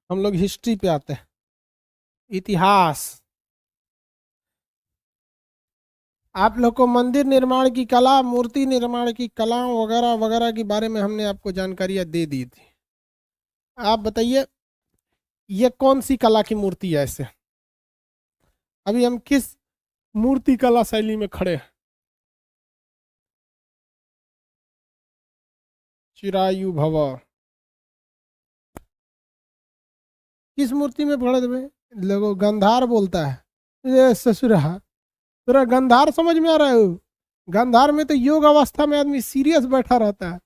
हम लोग हिस्ट्री पे आते हैं, इतिहास। आप लोग को मंदिर निर्माण की कला, मूर्ति निर्माण की कला वगैरह वगैरह के बारे में हमने आपको जानकारियां दे दी थी। आप बताइए ये कौन सी कला की मूर्ति है ऐसे? अभी हम किस मूर्ति कला शैली में खड़े हैं? चिरायु भव। किस मूर्ति में पढ़े थे? लोगो गंधार बोलता है। ये ससुरा, तेरा गंधार समझ में आ रहा है? गंधार में तो योग अवस्था में आदमी सीरियस बैठा रहता है।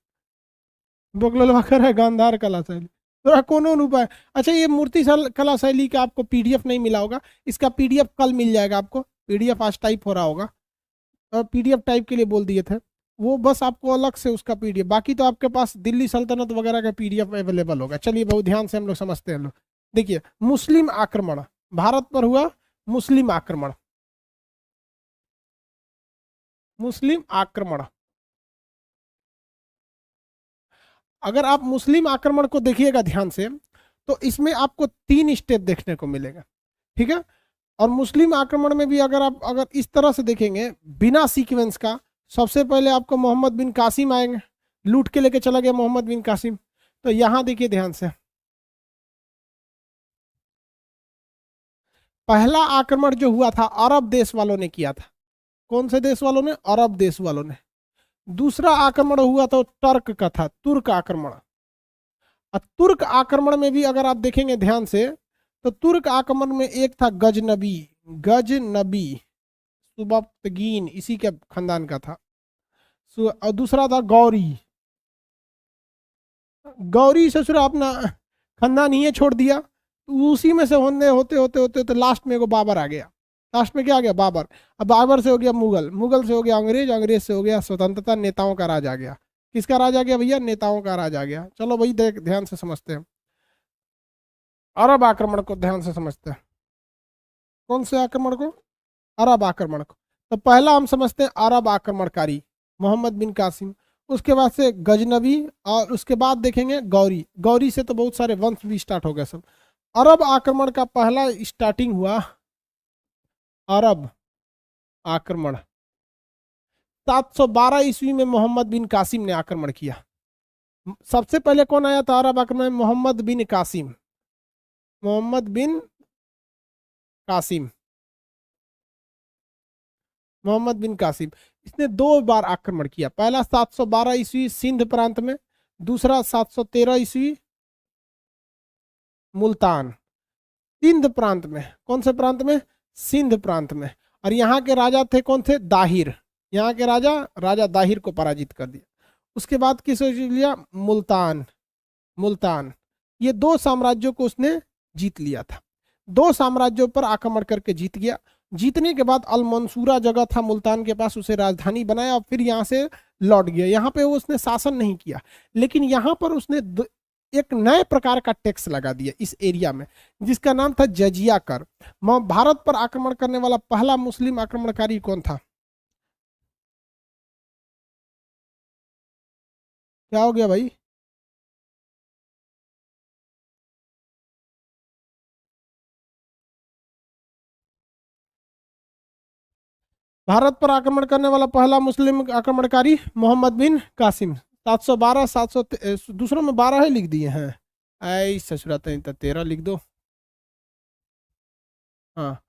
बगलवा कर है गांधार कला शैली, थोड़ा कौन उपाय। अच्छा, ये मूर्ति कला शैली का आपको पीडीएफ नहीं मिला होगा, इसका पीडीएफ कल मिल जाएगा आपको। पीडीएफ आज टाइप हो रहा होगा, और पीडीएफ टाइप के लिए बोल दिए थे वो, बस आपको अलग से उसका पीडीएफ। बाकी तो आपके पास दिल्ली सल्तनत वगैरह का पीडीएफ अवेलेबल होगा। चलिए बहुत ध्यान से हम लोग समझते हैं। लोग देखिए, मुस्लिम आक्रमण, भारत पर हुआ मुस्लिम आक्रमण। मुस्लिम आक्रमण, अगर आप मुस्लिम आक्रमण को देखिएगा ध्यान से, तो इसमें आपको 3 स्टेप देखने को मिलेगा, ठीक है। और मुस्लिम आक्रमण में भी अगर इस तरह से देखेंगे बिना सीक्वेंस का, सबसे पहले आपको मोहम्मद बिन कासिम आएंगे, लूट के लेके चला गया मोहम्मद बिन कासिम। तो यहां देखिए ध्यान से, पहला आक्रमण जो हुआ था अरब देश वालों ने किया था। कौन से देश वालों ने? अरब देश वालों ने। दूसरा आक्रमण हुआ तो टर्क का था, तुर्क आक्रमण। और तुर्क आक्रमण में भी अगर आप देखेंगे ध्यान से, तो तुर्क आक्रमण में एक था गजनबी, गजनबी सुबक्तगीन, इसी के खानदान का था। और दूसरा था गौरी। गौरी ससुरा अपना खानदान ही छोड़ दिया, उसी में से होने होते होते होते तो लास्ट में एगो बाबर आ गया। लास्ट में क्या आ गया? बाबर। अब बाबर से हो गया मुगल, मुगल से हो गया अंग्रेज, अंग्रेज से हो गया स्वतंत्रता, नेताओं का राज आ गया। किसका राज आ गया भैया? नेताओं का राज आ गया। चलो भाई देख ध्यान से समझते हैं, अरब आक्रमण को ध्यान से समझते हैं। कौन से आक्रमण को? अरब आक्रमण को। तो पहला हम समझते हैं अरब आक्रमणकारी मोहम्मद बिन कासिम, उसके बाद से गजनबी, और उसके बाद देखेंगे गौरी। गौरी से तो बहुत सारे वंश भी स्टार्ट हो गए सब। अरब आक्रमण का पहला स्टार्टिंग हुआ अरब आक्रमण 712 ईस्वी में मोहम्मद बिन कासिम ने आक्रमण किया। सबसे पहले कौन आया था अरब आक्रमण में? मोहम्मद बिन कासिम। मोहम्मद बिन कासिम, मोहम्मद बिन कासिम। इसने 2 बार आक्रमण किया। पहला 712 ईस्वी सिंध प्रांत में, दूसरा 713 ईस्वी मुल्तान, सिंध प्रांत में। कौन से प्रांत में? सिंध प्रांत में। और यहाँ के राजा थे कौन थे? दाहिर। यहाँ के राजा दाहिर को पराजित कर दिया। उसके बाद किसे लिया? मुल्तान। मुल्तान, ये 2 साम्राज्यों को उसने जीत लिया था। 2 साम्राज्यों पर आक्रमण करके जीत गया। जीतने के बाद अल मंसूरा जगह था मुल्तान के पास, उसे राजधानी बनाया और फिर यहाँ से लौट गया। यहाँ पे उसने शासन नहीं किया, लेकिन यहाँ पर उसने एक नए प्रकार का टैक्स लगा दिया इस एरिया में, जिसका नाम था जजिया कर। भारत पर आक्रमण करने वाला पहला मुस्लिम आक्रमणकारी कौन था? क्या हो गया भाई? भारत पर आक्रमण करने वाला पहला मुस्लिम आक्रमणकारी मोहम्मद बिन कासिम। 712, 700, दूसरों में 12 ही लिख दिए हैं। ऐ ससुरा, 13 लिख दो। हाँ,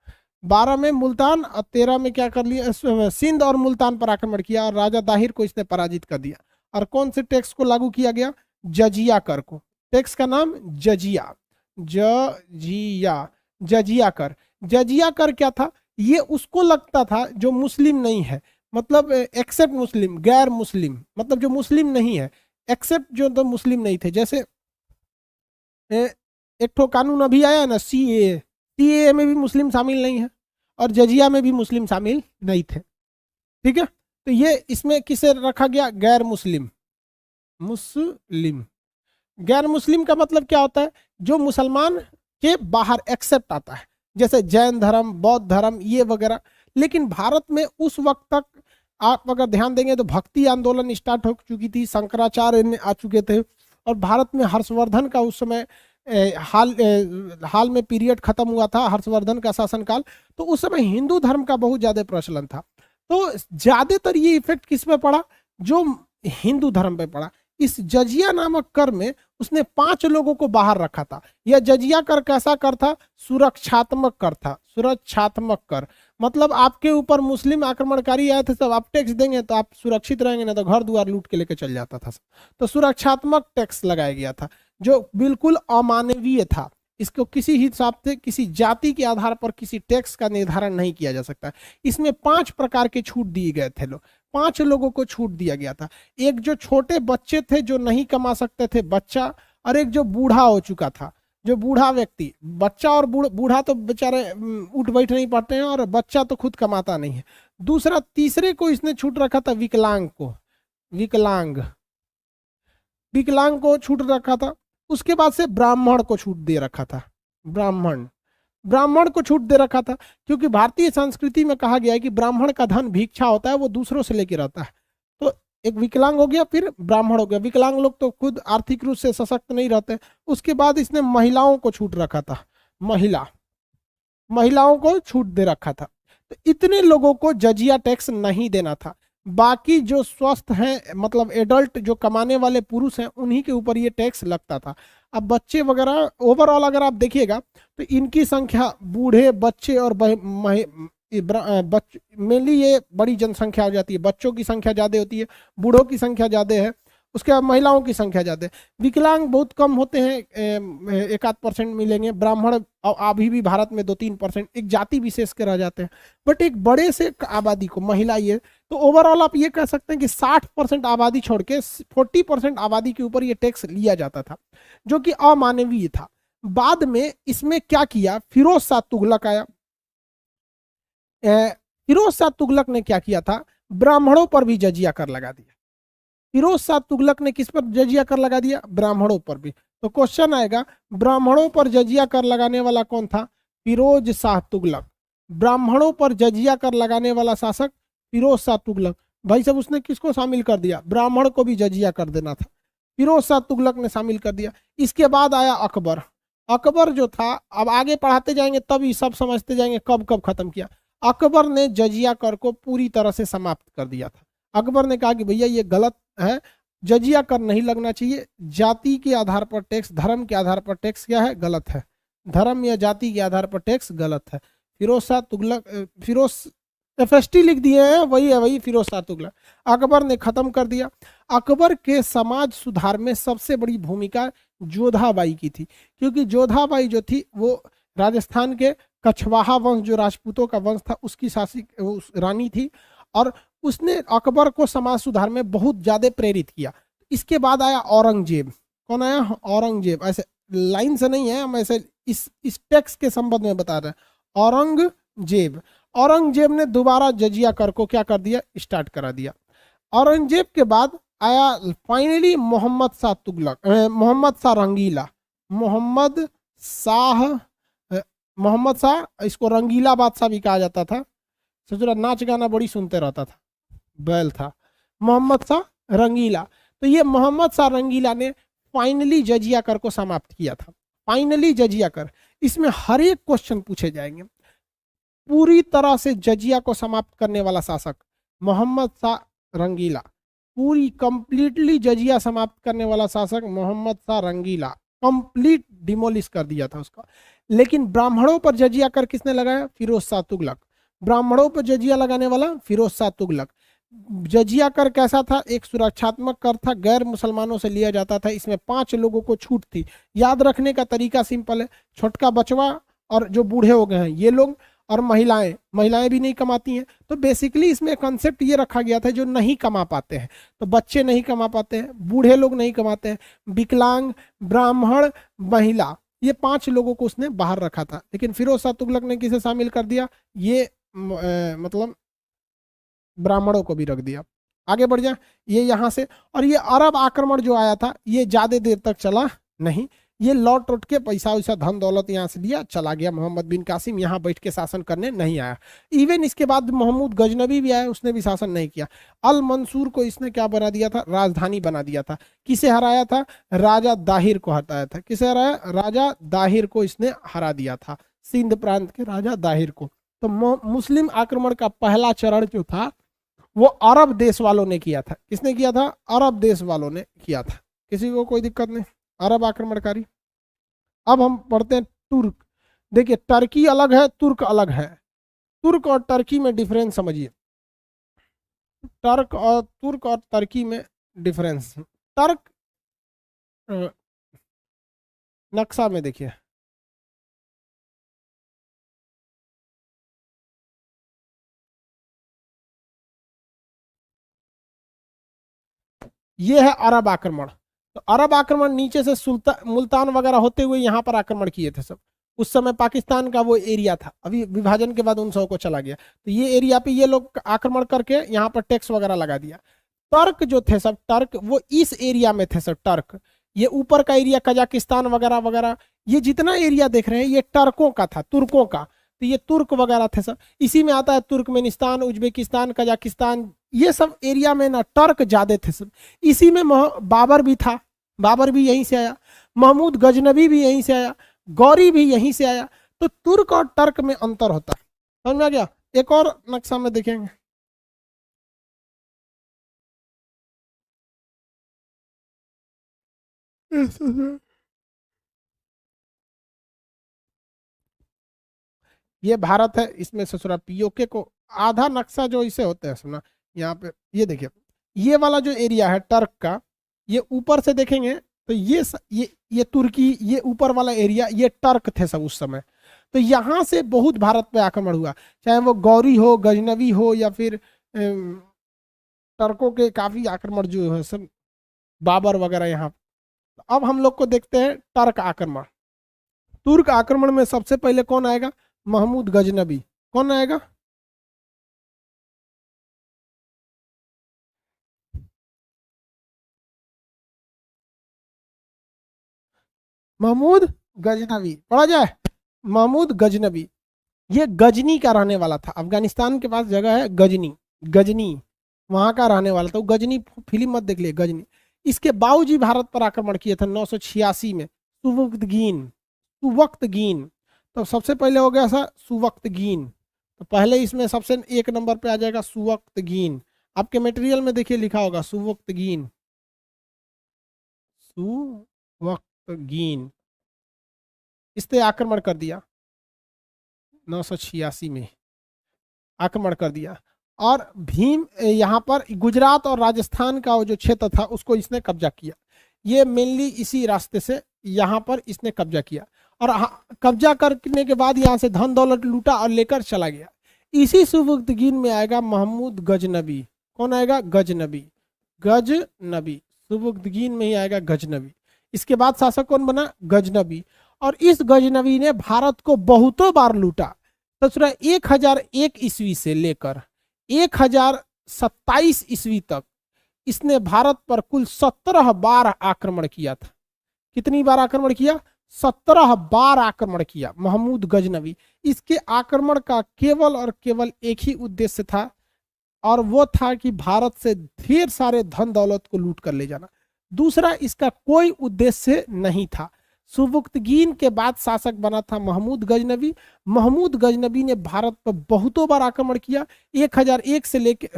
12 में मुल्तान और 13 में क्या कर लिया? सिंध और मुल्तान पर आक्रमण किया और राजा दाहिर को इसने पराजित कर दिया। और कौन से टैक्स को लागू किया गया? जजिया कर को। टैक्स का नाम जजिया, जजिया, जजिया कर। जजिया कर क्या था? ये उसको लगता था जो मुस्लिम नहीं है, मतलब एक्सेप्ट मुस्लिम, गैर मुस्लिम, मतलब जो मुस्लिम नहीं है, एक्सेप्ट जो तो मुस्लिम नहीं थे। जैसे एक ठो कानून अभी आया ना, सीए, सीए में भी मुस्लिम शामिल नहीं है और जजिया में भी मुस्लिम शामिल नहीं थे, ठीक है। तो ये इसमें किसे रखा गया? गैर मुस्लिम। मुस्लिम, गैर मुस्लिम का मतलब क्या होता है? जो मुसलमान के बाहर एक्सेप्ट आता है, जैसे जैन धर्म, बौद्ध धर्म, ये वगैरह। लेकिन भारत में उस वक्त तक आप अगर ध्यान देंगे तो भक्ति आंदोलन स्टार्ट हो चुकी थी, शंकराचार्य आ चुके थे, और भारत में हर्षवर्धन का उस समय हाल में पीरियड खत्म हुआ था, हर्षवर्धन का शासनकाल, तो उस समय हिंदू धर्म का बहुत ज्यादा प्रचलन था। तो ज्यादातर ये इफेक्ट किस पे पड़ा? जो हिंदू धर्म पे पड़ा। इस जजिया नामक कर में उसने 5 लोगों को बाहर रखा था। यह जजिया कर कैसा कर था? सुरक्षात्मक कर था। सुरक्षात्मक कर मतलब आपके ऊपर मुस्लिम आक्रमणकारी आए थे, सब आप टैक्स देंगे तो आप सुरक्षित रहेंगे, ना तो घर द्वार लूट के लेके चल जाता था। तो सुरक्षात्मक टैक्स लगाया गया था जो बिल्कुल अमानवीय था। इसको किसी हिसाब से किसी जाति के आधार पर किसी टैक्स का निर्धारण नहीं किया जा सकता। इसमें 5 प्रकार के छूट दिए गए थे। 5 लोगों को छूट दिया गया था। एक जो छोटे बच्चे थे जो नहीं कमा सकते थे, बच्चा, और एक जो बूढ़ा हो चुका था, जो बूढ़ा व्यक्ति, बच्चा और बूढ़ा तो बेचारे उठ बैठ नहीं पाते हैं, और बच्चा तो खुद कमाता नहीं है। दूसरा, तीसरे को इसने छूट रखा था विकलांग को, विकलांग को छूट रखा था। उसके बाद से ब्राह्मण को छूट दे रखा था। ब्राह्मण को छूट दे रखा था क्योंकि भारतीय संस्कृति में कहा गया है कि ब्राह्मण का धन भिक्षा होता है, वो दूसरों से लेके रहता है। तो एक विकलांग हो गया, फिर ब्राह्मण हो गया। विकलांग लोग तो खुद आर्थिक रूप से सशक्त नहीं रहते। उसके बाद इसने महिलाओं को छूट रखा था। महिलाओं को छूट दे रखा था। तो इतने लोगों को जजिया टैक्स नहीं देना था। बाकी जो स्वस्थ हैं, मतलब एडल्ट जो कमाने वाले पुरुष हैं, उन्हीं के ऊपर ये टैक्स लगता था। अब बच्चे वगैरह ओवरऑल अगर आप देखिएगा तो इनकी संख्या, बूढ़े, बच्चे और मेनली ये बड़ी जनसंख्या हो जाती है। बच्चों की संख्या ज्यादा होती है, बूढ़ों की संख्या ज्यादा है, उसके बाद महिलाओं की संख्या ज्यादा है। विकलांग बहुत कम होते हैं, 1-8% मिलेंगे। ब्राह्मण अभी भी भारत में 2-3% एक जाति विशेष के रह जाते हैं। बट एक बड़े से आबादी को महिला, ये तो ओवरऑल आप ये कह सकते हैं कि 60% आबादी छोड़ के 40% आबादी के ऊपर ये टैक्स लिया जाता था, जो कि अमानवीय था। बाद में इसमें क्या किया, फिरोज शाह तुगलक आया। फिरोज शाह तुगलक ने क्या किया था, ब्राह्मणों पर भी जजिया कर लगा दिया। फिरोज शाह तुगलक ने किस पर जजिया कर लगा दिया? ब्राह्मणों पर भी। तो क्वेश्चन आएगा, ब्राह्मणों पर जजिया कर लगाने वाला कौन था? फिरोज शाह तुगलक। ब्राह्मणों पर जजिया कर लगाने वाला शासक फिरोज शाह तुगलक। भाई साहब, उसने किसको शामिल कर दिया? ब्राह्मण को भी जजिया कर देना था, फिरोज शाह तुगलक ने शामिल कर दिया। इसके बाद आया अकबर। अकबर जो था, अब आगे पढ़ाते जाएंगे तब ये सब समझते जाएंगे कब कब खत्म किया। अकबर ने जजिया कर को पूरी तरह से समाप्त कर दिया था। अकबर ने कहा कि भैया ये गलत है, जजिया कर नहीं लगना चाहिए। जाति के आधार पर टैक्स, धर्म के आधार पर टैक्स क्या है? गलत है। धर्म या जाति के आधार पर टैक्स गलत है। फिरोज शाह तुगलक, फिरोज FST लिख दिए हैं, वही है, वही फिरोज शाह तुगलक। अकबर ने खत्म कर दिया। अकबर के समाज सुधार में सबसे बड़ी भूमिका जोधाबाई की थी, क्योंकि जोधाबाई जो थी वो राजस्थान के कछवाहा वंश, जो राजपूतों का वंश था, उसकी शासिक रानी थी, और उसने अकबर को समाज सुधार में बहुत ज्यादा प्रेरित किया। इसके बाद आया औरंगजेब। कौन आया? औरंगजेब। ऐसे लाइन से नहीं है, हम ऐसे इस टेक्स्ट के संबंध में बता रहे हैं। औरंगजेब ने दोबारा जजिया कर को क्या कर दिया? स्टार्ट करा दिया। औरंगजेब के बाद आया फाइनली मोहम्मद शाह तुगलक, मोहम्मद शाह रंगीला। मोहम्मद शाह, इसको रंगीला बादशाह भी कहा जाता था। सोचो, नाच गाना बड़ी सुनते रहता था, बैल था। मोहम्मद शाह रंगीला। तो ये मोहम्मद शाह रंगीला ने फाइनली जजिया कर को समाप्त किया था। फाइनली जजिया कर, इसमें हर एक क्वेश्चन पूछे जाएंगे। पूरी तरह से जजिया को समाप्त करने वाला शासक मोहम्मद शाह रंगीला। पूरी कंप्लीटली जजिया समाप्त करने वाला शासक मोहम्मद शाह रंगीला। कंप्लीट डिमोलिश कर दिया था उसका। लेकिन ब्राह्मणों पर जजिया कर किसने लगाया? फिरोज शाह तुगलक। ब्राह्मणों पर जजिया लगाने वाला फिरोज शाह तुगलक। जजिया कर कैसा था? एक सुरक्षात्मक कर था, गैर मुसलमानों से लिया जाता था। इसमें 5 लोगों को छूट थी। याद रखने का तरीका सिंपल है, छोटका बचवा और जो बूढ़े हो गए हैं ये लोग, और महिलाएं भी नहीं कमाती हैं। तो बेसिकली इसमें कंसेप्ट ये रखा गया था, जो नहीं कमा पाते हैं, तो बच्चे नहीं कमा पाते हैं, बूढ़े लोग नहीं कमाते हैं, विकलांग, ब्राह्मण, महिला, ये 5 लोगों को उसने बाहर रखा था। लेकिन फिरोज शाह तुगलक ने किसे शामिल कर दिया? ये मतलब ब्राह्मणों को भी रख दिया। आगे बढ़ जाए, ये यहाँ से, और ये अरब आक्रमण जो आया था ये ज्यादा देर तक चला नहीं। ये लौट उठ के पैसा वैसा धन दौलत यहाँ से लिया, चला गया। मोहम्मद बिन कासिम यहाँ बैठ के शासन करने नहीं आया। इवन इसके बाद महमूद गजनबी भी आया, उसने भी शासन नहीं किया। अल मंसूर को इसने क्या बना दिया था, राजधानी बना दिया था। किसे हराया था, राजा दाहिर को हटाया था। किसे हराया, राजा दाहिर को इसने हरा दिया था, सिंध प्रांत के राजा दाहिर को। तो मुस्लिम आक्रमण का पहला चरण जो था वो अरब देश वालों ने किया था। किसने किया था, अरब देश वालों ने किया था। किसी को कोई दिक्कत नहीं, अरब आक्रमणकारी। अब हम पढ़ते हैं तुर्क। देखिए टर्की अलग है, तुर्क अलग है। तुर्क और टर्की में डिफरेंस समझिए। तुर्क और टर्की में डिफरेंस। टर्क नक्शा में देखिए, ये है अरब आक्रमण। तो अरब आक्रमण नीचे से मुल्तान वगैरह होते हुए यहाँ पर आक्रमण किए थे सब। उस समय पाकिस्तान का वो एरिया था, अभी विभाजन के बाद 1900 को चला गया। तो ये एरिया पे ये लोग आक्रमण करके यहाँ पर टैक्स वगैरह लगा दिया। टर्क जो थे सब, टर्क वो इस एरिया में थे सब। टर्क ये ऊपर का एरिया कजाकिस्तान वगैरह वगैरह, ये जितना एरिया देख रहे हैं ये टर्कों का था, तुर्कों का। तो ये तुर्क वगैरह थे सब। इसी में आता है तुर्कमेनिस्तान, उज्बेकिस्तान, कजाकिस्तान, ये सब एरिया में ना टर्क ज्यादा थे सब। इसी में बाबर भी था, बाबर भी यहीं से आया, महमूद गजनबी भी यहीं से आया, गौरी भी यहीं से आया। तो तुर्क और टर्क में अंतर होता है, समझ में आ गया। एक और नक्शा में देखेंगे, ये भारत है, इसमें ससुरा पीओके को आधा नक्शा जो इसे होते हैं सुना यहाँ पे। ये देखिए ये वाला जो एरिया है टर्क का, ये ऊपर से देखेंगे तो ये तुर्की, ये ऊपर वाला एरिया ये टर्क थे सब उस समय। तो यहाँ से बहुत भारत पे आक्रमण हुआ, चाहे वो गौरी हो, गजनवी हो, या फिर टर्कों के काफी आक्रमण जो है सब, बाबर वगैरह यहाँ। अब हम लोग को देखते हैं टर्क आक्रमण। तुर्क आक्रमण में सबसे पहले कौन आएगा, महमूद गजनबी। कौन आएगा, महमूद गजनबी, पढ़ा जाए महमूद गजनबी। ये गजनी का रहने वाला था, अफगानिस्तान के पास जगह है गजनी, गजनी वहां का रहने वाला था। वो गजनी फिल्म मत देख लिए, गजनी। इसके बावजूद भारत पर आक्रमण किया था 986 में, सुवक्तगीन, सुवक्तगीन। तो सबसे पहले हो गया था सुवक्तगीन। तो पहले इसमें सबसे एक नंबर पे आ जाएगा सुवक्तगीन। आपके मटेरियल में देखिए लिखा होगा सुवक्तगीन, सुवक्तगीन। इसने आक्रमण कर दिया 986 में, आक्रमण कर दिया। और भीम यहाँ पर गुजरात और राजस्थान का जो क्षेत्र था उसको इसने कब्जा किया। ये मेनली इसी रास्ते से यहाँ पर इसने कब्जा किया। और कब्जा करने के बाद यहाँ से धन दौलत लूटा और लेकर चला गया। इसी सुवक्तगीन में आएगा महमूद गजनबी। कौन आएगा, गजनबी, गजनबी। सुवक्तगीन में ही आएगा गजनबी। इसके बाद शासक कौन बना, गजनबी। और इस गजनबी ने भारत को बहुतों बार लूटा। तो 1001 ईस्वी से लेकर 1027 ईस्वी तक इसने भारत पर कुल 17 बार आक्रमण किया था। कितनी बार आक्रमण किया, 17 बार आक्रमण किया महमूद गजनवी। इसके आक्रमण का केवल और केवल एक ही उद्देश्य था, और वो था कि भारत से ढेर सारे धन दौलत को लूट कर ले जाना। दूसरा इसका कोई उद्देश्य नहीं था। सुवक्तगीन के बाद शासक बना था महमूद गजनवी। महमूद गजनवी ने भारत पर बहुतों बार आक्रमण किया। 1001 से लेके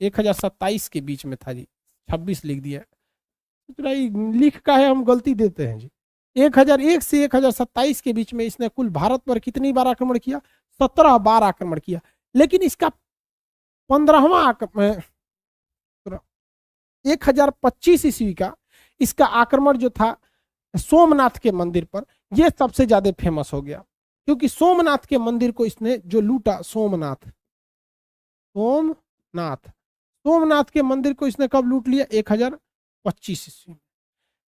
1027 के बीच में था जी, 26 लिख दिया, लिख का है हम गलती देते हैं जी। 1001 से 1027 के बीच में इसने कुल भारत पर कितनी बार आक्रमण किया, 17 बार आक्रमण किया। लेकिन इसका 15वां आक्रमण 1025 ईस्वी का इसका आक्रमण जो था सोमनाथ के मंदिर पर, यह सबसे ज्यादा फेमस हो गया, क्योंकि सोमनाथ के मंदिर को इसने जो लूटा, सोमनाथ के मंदिर को इसने कब लूट लिया, 1025 ईस्वी में।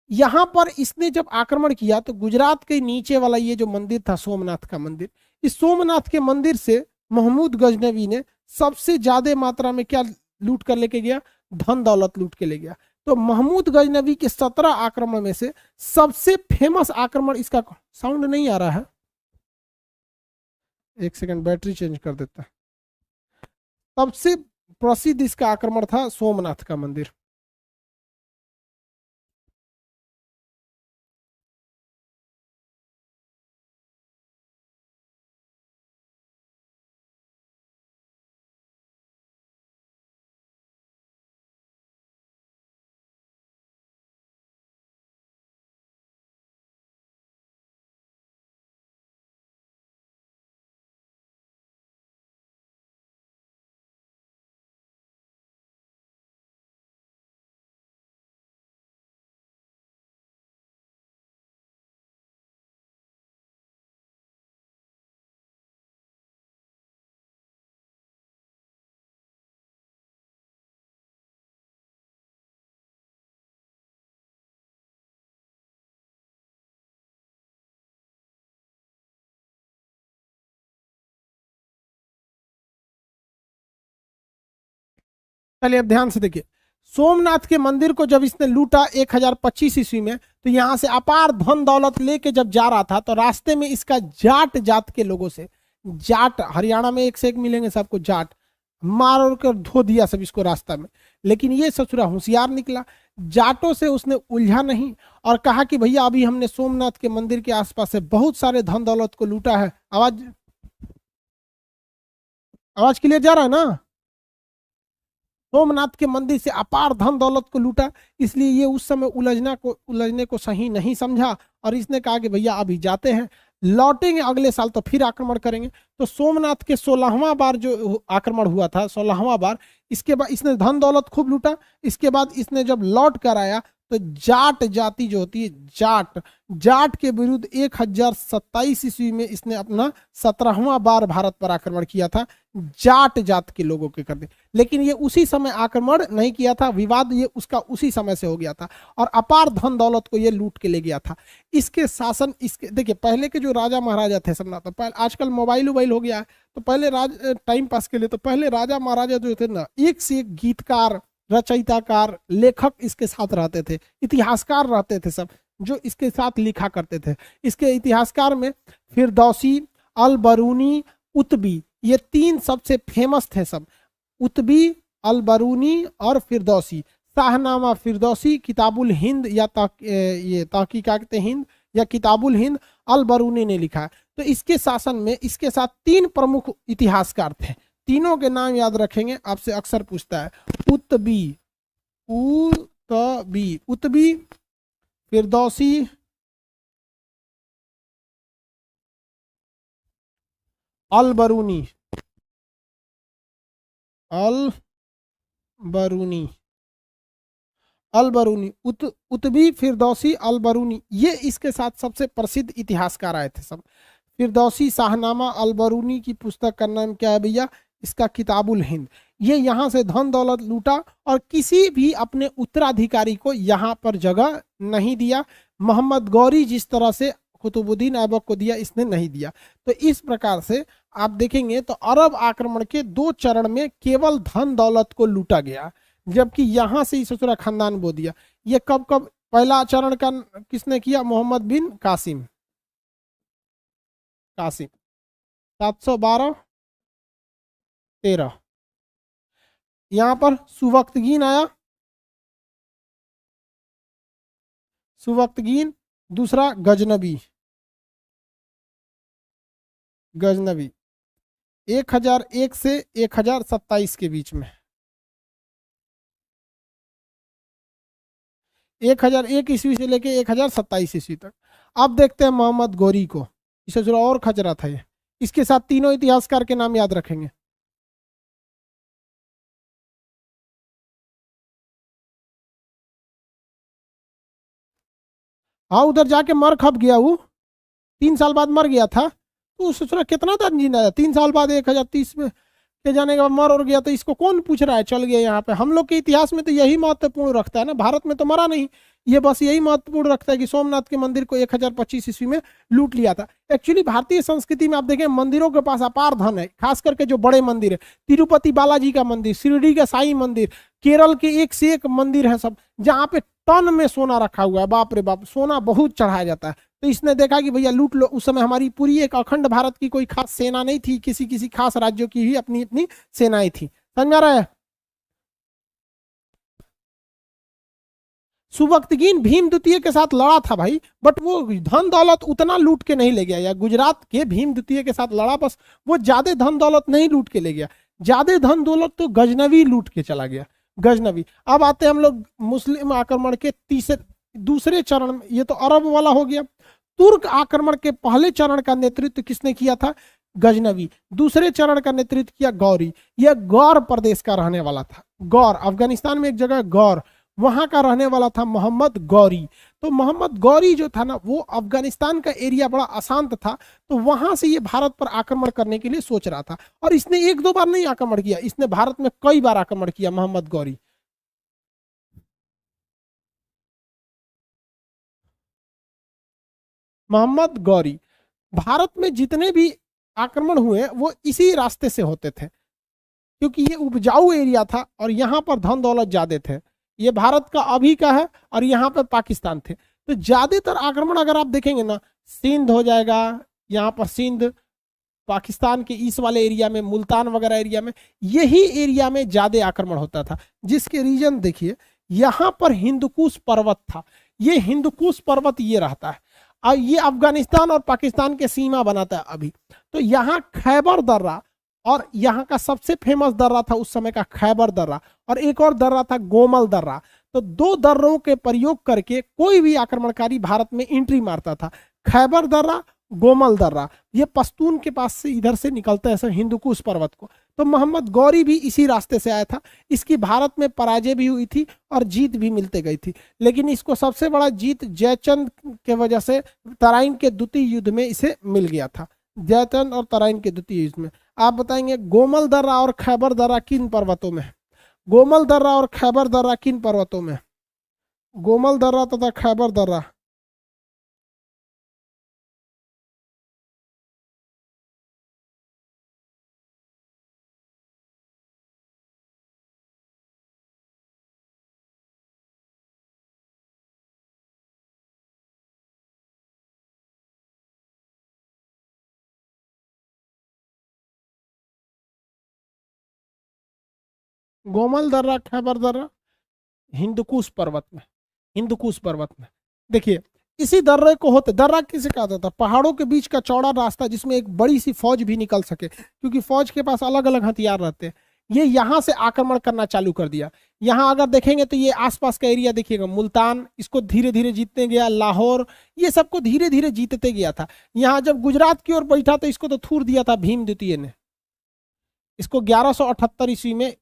यहां पर इसने जब आक्रमण किया तो गुजरात के नीचे वाला ये जो मंदिर था सोमनाथ का मंदिर, इस सोमनाथ के मंदिर से महमूद गजनवी ने सबसे ज्यादा मात्रा में क्या लूट कर लेके गया, धन दौलत लूट के ले गया। तो महमूद गजनवी के 17 आक्रमण में से सबसे फेमस आक्रमण, इसका साउंड नहीं आ रहा है, एक सेकंड बैटरी चेंज कर देता है। सबसे प्रसिद्ध इसका आक्रमण था सोमनाथ का मंदिर। चलिए अब ध्यान से देखिए, सोमनाथ के मंदिर को जब इसने लूटा 1025 ईस्वी में, तो यहां से अपार धन दौलत लेके जब जा रहा था, तो रास्ते में इसका जाट जात के लोगों से, जाट हरियाणा में एक से एक मिलेंगे सबको, जाट मार और कर धो दिया सब इसको रास्ता में। लेकिन ये ससुरा होशियार निकला, जाटों से उसने उलझा नहीं और कहा कि भैया अभी हमने सोमनाथ के मंदिर के आसपास से बहुत सारे धन दौलत को लूटा है। आवाज आवाज क्लियर जा रहा है ना? सोमनाथ के मंदिर से अपार धन दौलत को लूटा, इसलिए ये उस समय उलझने को सही नहीं समझा और इसने कहा कि भैया अभी जाते हैं, लौटेंगे अगले साल तो फिर आक्रमण करेंगे। तो सोमनाथ के 16वां बार जो आक्रमण हुआ था, 16वां बार, इसके बाद इसने धन दौलत खूब लूटा। इसके बाद इसने जब लौट कर आया तो जाट जाति जो होती है, जाट के विरुद्ध 1027 ईस्वी में इसने अपना 17वां बार भारत पर आक्रमण किया था, जाट जात के लोगों के करते। लेकिन ये उसी समय आक्रमण नहीं किया था, विवाद ये उसका उसी समय से हो गया था और अपार धन दौलत को ये लूट के ले गया था। इसके शासन, इसके देखिए पहले के जो राजा महाराजा थे सब ना, तो पहले, आजकल मोबाइल वोबाइल हो गया है, तो पहले टाइम पास के लिए तो पहले राजा महाराजा जो थे ना, एक से एक गीतकार, रचयिताकार, लेखक इसके साथ रहते थे, इतिहासकार रहते थे सब, जो इसके साथ लिखा करते थे। इसके इतिहासकार में फिरदौसी, अल बरूनी, उतबी, ये तीन सबसे फेमस थे सब, उतबी, अल बरूनी और फिरदौसी। शाहनामा फिरदौसी, किताबुल हिंद या ये तहकीकात हिंद या किताबुल हिंद अल बरूनी ने लिखा है। तो इसके शासन में इसके साथ तीन प्रमुख इतिहासकार थे, तीनों के नाम याद रखेंगे, आपसे अक्सर पूछता है। उतबी फिरदौसी, अल बरूनी, उतबी, फिरदौसी, अल बरूनी, ये इसके साथ सबसे प्रसिद्ध इतिहासकार आए थे सब। फिरदौसी, शाहनामा, अल बरूनी की पुस्तक का नाम क्या है भैया? इसका किताबुल हिंद। ये यहाँ से धन दौलत लूटा और किसी भी अपने उत्तराधिकारी को यहाँ पर जगह नहीं दिया। मोहम्मद गौरी जिस तरह से कुतुबुद्दीन ऐबक को दिया, इसने नहीं दिया। तो इस प्रकार से आप देखेंगे तो अरब आक्रमण के 2 चरण में केवल धन दौलत को लूटा गया, जबकि यहाँ से ससुरा खानदान बो दिया। ये कब कब पहला चरण का किसने किया? मोहम्मद बिन कासिम 712-13। यहां पर सुवक्तगीन आया, सुवक्तगीन। दूसरा गजनबी 1001 से 1027 के बीच में, 1001 ईस्वी से लेके 1027 ईस्वी तक। अब देखते हैं मोहम्मद गौरी को, इसे जरा और खतरा था ये। इसके साथ तीनों इतिहासकार के नाम याद रखेंगे। हाँ, उधर जाके मर खप गया, वो 3 साल बाद मर गया था। तो सोच रहा कितना था जीना है, 3 साल बाद 1030 में के जाने के बाद मर और गया, तो इसको कौन पूछ रहा है? चल गया यहाँ पे। हम लोग के इतिहास में तो यही महत्वपूर्ण रखता है ना, भारत में तो मरा नहीं, ये बस यही महत्वपूर्ण रखता है कि सोमनाथ के मंदिर को 1025 ईस्वी में लूट लिया था। एक्चुअली भारतीय संस्कृति में आप देखें मंदिरों के पास अपार धन है, खास करके जो बड़े मंदिर है, तिरुपति बालाजी का मंदिर, शिरडी का साईं मंदिर, केरल के एक से एक मंदिर है सब, जहाँ पे टन में सोना रखा हुआ है, बाप रे बाप, सोना बहुत चढ़ाया जाता है। तो इसने देखा कि भैया लूट लो। उस समय हमारी पूरी एक अखंड भारत की कोई खास सेना नहीं थी, किसी किसी खास राज्यों की ही अपनी अपनी सेनाएं थी, समझ में आ रहा है। सुबक्तगीन भीम द्वितीय के साथ लड़ा था भाई, बट वो धन दौलत उतना लूट के नहीं ले गया। या गुजरात के भीम द्वितीय के साथ लड़ा, बस वो ज्यादा धन दौलत नहीं लूट के ले गया, ज्यादा धन दौलत तो गजनवी लूट के चला गया, गजनवी। अब आते हैं हम लोग मुस्लिम आक्रमण के तीसरे दूसरे चरण में। ये तो अरब वाला हो गया। तुर्क आक्रमण के पहले चरण का नेतृत्व किसने किया था? गजनवी। दूसरे चरण का नेतृत्व किया गौरी। यह गौर प्रदेश का रहने वाला था। गौर, अफगानिस्तान में एक जगह गौर, वहां का रहने वाला था मोहम्मद गौरी। तो मोहम्मद गौरी जो था ना, वो अफगानिस्तान का एरिया बड़ा अशांत था, तो वहां से ये भारत पर आक्रमण करने के लिए सोच रहा था। और इसने एक दो बार नहीं आक्रमण किया, इसने भारत में कई बार आक्रमण किया मोहम्मद गौरी। मोहम्मद गौरी, भारत में जितने भी आक्रमण हुए वो इसी रास्ते से होते थे, क्योंकि ये उपजाऊ एरिया था और यहाँ पर धन दौलत ज्यादा थे। ये भारत का अभी का है और यहाँ पर पाकिस्तान थे। तो ज्यादातर आक्रमण अगर आप देखेंगे ना, सिंध हो जाएगा, यहाँ पर सिंध, पाकिस्तान के इस वाले एरिया में, मुल्तान वगैरह एरिया में, यही एरिया में ज्यादा आक्रमण होता था। जिसके रीजन देखिए, यहाँ पर हिंदुकुश पर्वत था। ये हिंदुकुश पर्वत ये रहता है, और ये अफगानिस्तान और पाकिस्तान के सीमा बनाता है अभी। तो यहाँ खैबर दर्रा, और यहाँ का सबसे फेमस दर्रा था उस समय का खैबर दर्रा, और एक और दर्रा था गोमल दर्रा। तो दो दर्रों के प्रयोग करके कोई भी आक्रमणकारी भारत में एंट्री मारता था। खैबर दर्रा, गोमल दर्रा, ये पश्तून के पास से इधर से निकलते हैं हिंदुकुश पर्वत को। तो मोहम्मद गौरी भी इसी रास्ते से आया था। इसकी भारत में पराजय भी हुई थी और जीत भी मिलते गई थी, लेकिन इसको सबसे बड़ा जीत जयचंद के वजह से तराइन के द्वितीय युद्ध में इसे मिल गया था। जयचंद और तराइन के द्वितीय युद्ध में। आप बताएंगे गोमल दर्रा और खैबर दर्रा किन पर्वतों में है? गोमल दर्रा और खैबर दर्रा किन पर्वतों में? गोमल दर्रा तथा खैबर दर्रा। गोमल दर्रा, खैबर दर्रा हिंदुकुश पर्वत में, हिंदुकुश पर्वत में। देखिए, इसी दर्रे को होते, दर्रा किसे कहा जाता है? पहाड़ों के बीच का चौड़ा रास्ता जिसमें एक बड़ी सी फौज भी निकल सके, क्योंकि फौज के पास अलग अलग हथियार रहते हैं। ये यहाँ से आक्रमण करना चालू कर दिया। यहाँ अगर देखेंगे तो ये आसपास का एरिया देखिएगा, मुल्तान, इसको धीरे धीरे जीतते गया, लाहौर, ये सबको धीरे धीरे जीतते गया था। यहाँ जब गुजरात की ओर बैठा तो इसको तो थूर दिया था भीम द्वितीय ने। इसको 1178 ईस्वी में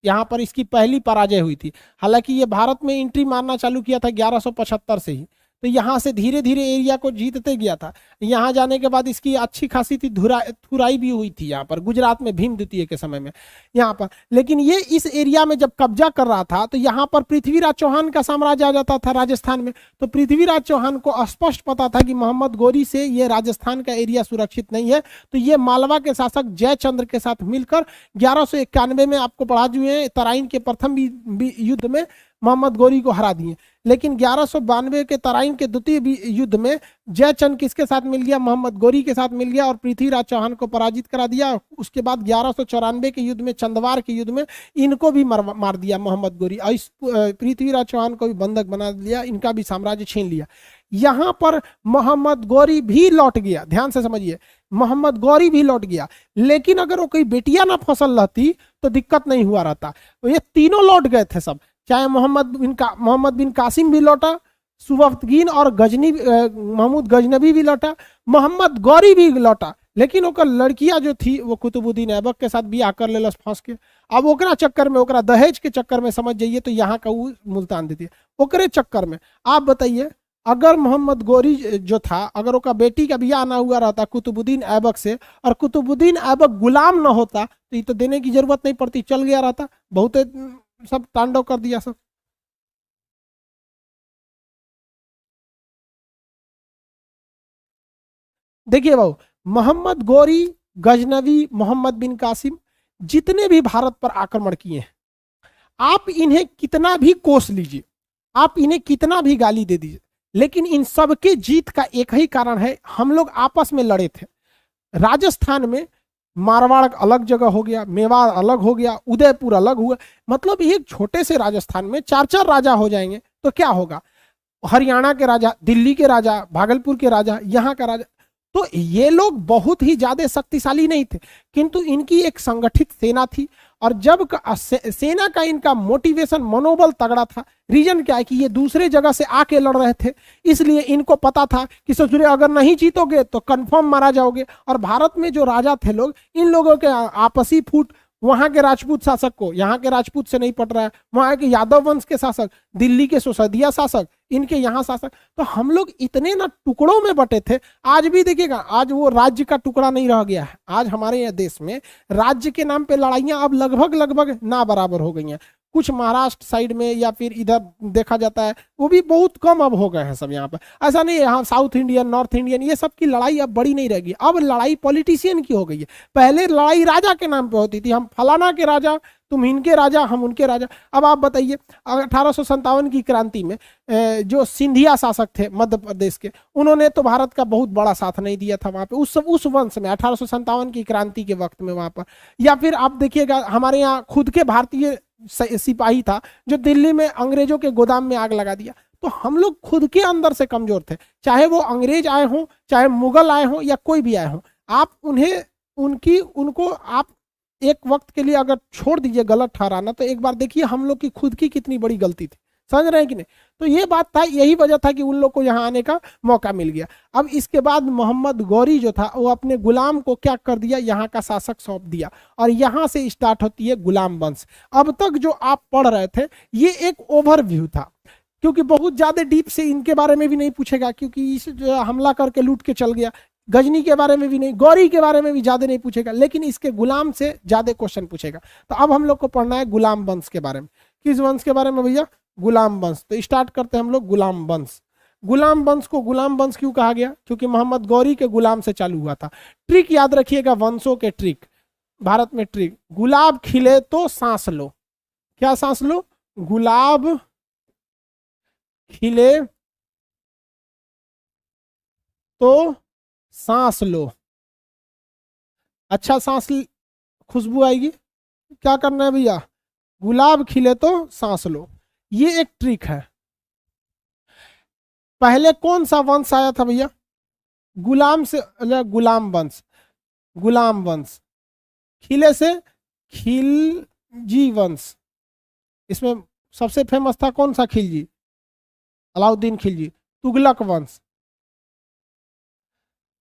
यहाँ पर इसकी पहली पराजय हुई थी। हालांकि ये भारत में एंट्री मारना चालू किया था 1175 से ही। तो यहाँ से धीरे धीरे एरिया को जीतते गया था। यहाँ जाने के बाद इसकी अच्छी खासी थी थुराई भी हुई थी यहाँ पर गुजरात में भीम द्वितीय के समय में यहाँ पर। लेकिन ये इस एरिया में जब कब्जा कर रहा था तो यहाँ पर पृथ्वीराज चौहान का साम्राज्य आ जाता था राजस्थान में। तो पृथ्वीराज चौहान को स्पष्ट पता था कि मोहम्मद गौरी से ये राजस्थान का एरिया सुरक्षित नहीं है। तो ये मालवा के शासक जयचंद्र के साथ मिलकर 1191 में, आपको पढ़ा दिए, तराइन के प्रथम युद्ध में मोहम्मद गौरी को हरा दिए। लेकिन 1192 के तराइन के द्वितीय युद्ध में जयचंद किसके साथ मिल गया? मोहम्मद गौरी के साथ मिल गया और पृथ्वीराज चौहान को पराजित करा दिया। उसके बाद 1194 के युद्ध में, चंदवार के युद्ध में, इनको भी मार दिया मोहम्मद गौरी, और इस पृथ्वीराज चौहान को भी बंधक बना दिया, इनका भी साम्राज्य छीन लिया। यहाँ पर मोहम्मद गौरी भी लौट गया, ध्यान से समझिए, मोहम्मद गौरी भी लौट गया। लेकिन अगर वो कोई बेटियां ना फसल रहती तो दिक्कत नहीं हुआ रहता। ये तीनों लौट गए थे सब, चाहे मोहम्मद बिन कासिम भी लौटा, सुबक्तगीन और महमूद गजनबी भी लौटा, मोहम्मद गौरी भी लौटा। लेकिन ओकर लड़कियां जो थी वो कुतुबुद्दीन ऐबक के साथ बियाह कर लेलस फंस के। अब ओकरा चक्कर में, ओकरा दहेज के चक्कर में, समझ जाइए, तो यहाँ का वो मुल्तान देती है ओकरे चक्कर में। आप बताइए, अगर मोहम्मद गौरी जो था, अगर उसका बेटी का बियाह ना हुआ रहता कुतुबुद्दीन ऐबक से, और कुतुबुद्दीन ऐबक गुलाम ना होता, तो ये तो देने की जरूरत नहीं पड़ती, चल गया रहता। बहुत सब तांडव कर दिया सब। देखिए भाऊ, मोहम्मद गौरी, गजनवी, मोहम्मद बिन कासिम, जितने भी भारत पर आक्रमण किए हैं, आप इन्हें कितना भी कोस लीजिए, आप इन्हें कितना भी गाली दे दीजिए, लेकिन इन सब के जीत का एक ही कारण है, हम लोग आपस में लड़े थे। राजस्थान में मारवाड़ अलग जगह हो गया, मेवाड़ अलग हो गया, उदयपुर अलग हुआ, मतलब एक छोटे से राजस्थान में चार चार राजा हो जाएंगे तो क्या होगा, हरियाणा के राजा, दिल्ली के राजा, भागलपुर के राजा, यहाँ का राजा। तो ये लोग बहुत ही ज्यादा शक्तिशाली नहीं थे, किंतु इनकी एक संगठित सेना थी, और जब सेना का इनका मोटिवेशन, मनोबल तगड़ा था। रीजन क्या है कि ये दूसरे जगह से आके लड़ रहे थे, इसलिए इनको पता था कि सोच अगर नहीं जीतोगे तो कंफर्म मारा जाओगे। और भारत में जो राजा थे लोग, इन लोगों के आपसी फूट, वहां के राजपूत शासक को यहाँ के राजपूत से नहीं पट रहा है, वहां के यादव वंश के शासक, दिल्ली के सोसदिया शासक, इनके यहाँ शासक, तो हम लोग इतने ना टुकड़ों में बटे थे। आज भी देखिएगा, आज वो राज्य का टुकड़ा नहीं रह गया है। आज हमारे यहाँ देश में राज्य के नाम पे लड़ाइयां अब लगभग लगभग ना बराबर हो गई हैं। कुछ महाराष्ट्र साइड में या फिर इधर देखा जाता है, वो भी बहुत कम अब हो गए हैं सब यहाँ पर। ऐसा नहीं है, यहाँ साउथ इंडियन, नॉर्थ इंडियन, ये सब की लड़ाई अब बड़ी नहीं रहेगी। अब लड़ाई पॉलिटिशियन की हो गई है। पहले लड़ाई राजा के नाम पे होती थी, हम फलाना के राजा, तुम इनके राजा, हम उनके राजा। अब आप बताइए, 1857 की क्रांति में जो सिंधिया शासक थे मध्य प्रदेश के, उन्होंने तो भारत का बहुत बड़ा साथ नहीं दिया था वहां पे, उस वंश में 1857 की क्रांति के वक्त में वहां पर। या फिर आप देखिएगा, हमारे यहाँ खुद के भारतीय सिपाही था जो दिल्ली में अंग्रेजों के गोदाम में आग लगा दिया। तो हम लोग खुद के अंदर से कमजोर थे, चाहे वो अंग्रेज आए हों, चाहे मुगल आए हों, या कोई भी आए हों। आप उन्हें उनको आप एक वक्त के लिए अगर छोड़ दीजिए गलत ठहराना, तो एक बार देखिए हम लोग की खुद की कितनी बड़ी गलती थी। समझ रहे हैं कि नहीं? तो ये बात था, यही वजह था कि उन लोग को यहाँ आने का मौका मिल गया। अब इसके बाद मोहम्मद गौरी जो था, वो अपने गुलाम को क्या कर दिया, यहाँ का शासक सौंप दिया, और यहाँ से स्टार्ट होती है गुलाम वंश। अब तक जो आप पढ़ रहे थे, ये एक ओवरव्यू था, क्योंकि बहुत ज्यादा डीप से इनके बारे में भी नहीं पूछेगा, क्योंकि इस जो हमला करके लूट के चल गया। गजनी के बारे में भी नहीं, गौरी के बारे में भी ज्यादा नहीं पूछेगा, लेकिन इसके गुलाम से ज्यादा क्वेश्चन पूछेगा। तो अब हम लोग को पढ़ना है गुलाम वंश के बारे में। किस वंश के बारे में भैया? गुलाम वंश। तो स्टार्ट करते हैं हम लोग गुलाम वंश। गुलाम वंश को गुलाम वंश क्यों कहा गया? क्योंकि मोहम्मद गौरी के गुलाम से चालू हुआ था। ट्रिक याद रखिएगा, वंशों के ट्रिक, भारत में ट्रिक, गुलाब खिले तो सांस लो। क्या सांस लो? गुलाब खिले तो सांस लो। अच्छा सांस, खुशबू आएगी। क्या करना है भैया? गुलाब खिले तो सांस लो। ये एक ट्रिक है। पहले कौन सा वंश आया था भैया? गुलाम से, गुलाम वंश, गुलाम वंश। खिले से खिलजी वंश। इसमें सबसे फेमस था कौन सा? खिलजी, अलाउद्दीन खिलजी। तुगलक वंश।